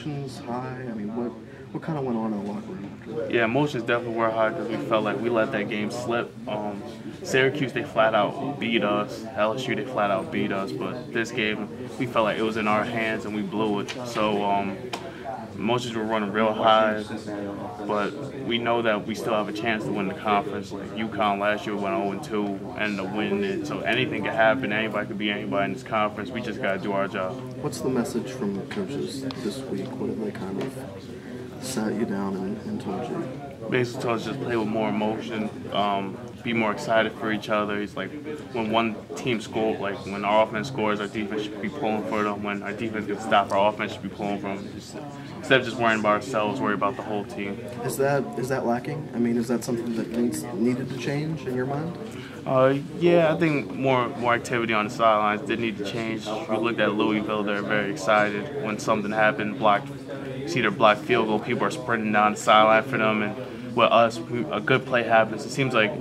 emotions high? I mean, what kind of went on in the locker room after that? Yeah, emotions definitely were high because we felt like we let that game slip. Syracuse, they flat out beat us. LSU, they flat out beat us. But this game, we felt like it was in our hands and we blew it. So emotions were running real high. But we know that we still have a chance to win the conference. Like UConn last year went 0-2, ended up winning it. So anything can happen. Anybody could be anybody in this conference. We just got to do our job. What's the message from the coaches this week? What have they kind of sat you down and told you? Basically told us just play with more emotion, be more excited for each other. It's like when one team scores, like when our offense scores, our defense should be pulling for them. When our defense gets stopped, our offense should be pulling for them. Instead of just worrying about ourselves, worry about the whole team. Is that lacking? I mean, is that something that needed to change in your mind? Yeah, I think more activity on the sidelines did need to change. If you looked at Louisville, they're very excited when something happened, see their blocked field goal, people are sprinting down the sideline for them. And with us, a good play happens. It seems like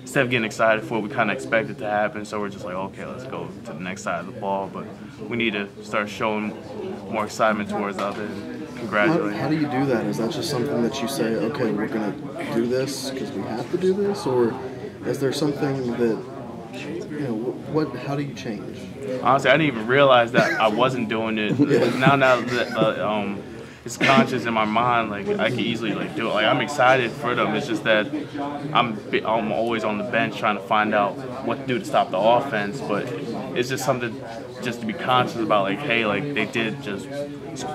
instead of getting excited for it, we kind of expect it to happen. So we're just like, okay, let's go to the next side of the ball. But we need to start showing more excitement towards the other and congratulating. How do you do that? Is that just something that you say, okay, we're going to do this because we have to do this? Or is there something that, how do you change? Honestly, I didn't even realize that I wasn't doing it. Now that it's conscious in my mind, like I can easily do it. Like I'm excited for them. It's just that I'm always on the bench trying to find out what to do to stop the offense. But it's just something just to be conscious about. Like, hey, like they did just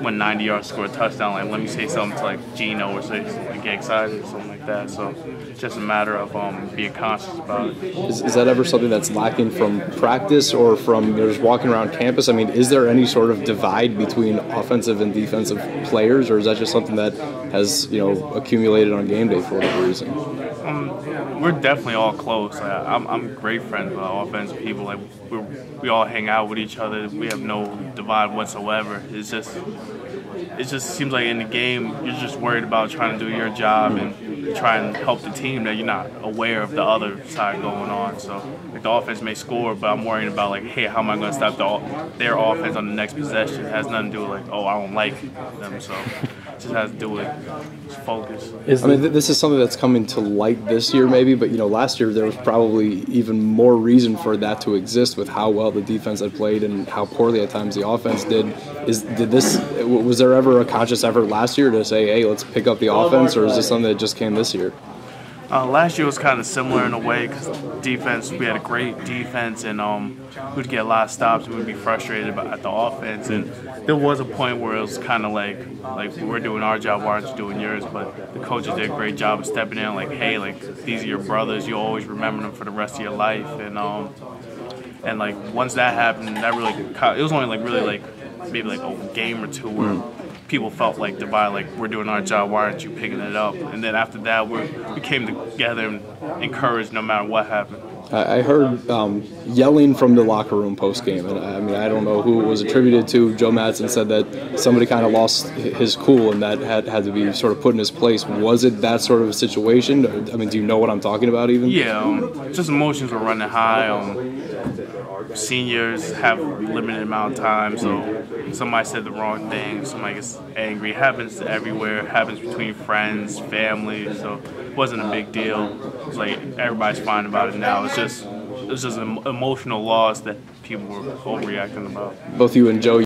win 90 yards, score a touchdown. Like let me say something to like Gino or say like, get excited or something like that. So it's just a matter of being conscious about it. Is that ever something that's lacking from practice or from just walking around campus? I mean, is there any sort of divide between offensive and defensive players, or is that just something that has accumulated on game day for whatever reason? We're definitely all close. I'm great friends with our offensive people. Like we all hang out with each other. We have no divide whatsoever. It just seems like in the game you're just worried about trying to do your job and try and help the team, that you're not aware of the other side going on. So like the offense may score, but I'm worrying about like, hey, how am I going to stop their offense on the next possession? It has nothing to do with like, oh, I don't like them. So it just has to do with just focus. I mean, this is something that's coming to light this year maybe, but last year there was probably even more reason for that to exist with how well the defense had played and how poorly at times the offense did. Was there ever a conscious effort last year to say, hey, let's pick up the offense, or is this something that just came this year? Last year was kind of similar in a way because defense, we had a great defense and we'd get a lot of stops and we'd be frustrated at the offense. And there was a point where it was kind of like we're doing our job, why aren't you doing yours? But the coaches did a great job of stepping in, like, hey, like these are your brothers, you always remember them for the rest of your life. And like once that happened, that really, it was only like really like maybe like a game or two where people felt like divided, like we're doing our job, why aren't you picking it up? And then after that, we came together and encouraged no matter what happened. I heard yelling from the locker room post game, and I mean I don't know who it was attributed to. Joe Madsen said that somebody kind of lost his cool and that had to be sort of put in his place. Was it that sort of a situation? I mean, do you know what I'm talking about even? Yeah, just emotions were running high. Seniors have a limited amount of time, so somebody said the wrong thing, somebody gets angry. It happens everywhere. It happens between friends, family, so it wasn't a big deal. It's like everybody's fine about it now. It was just an emotional loss that people were overreacting about. Both you and Joe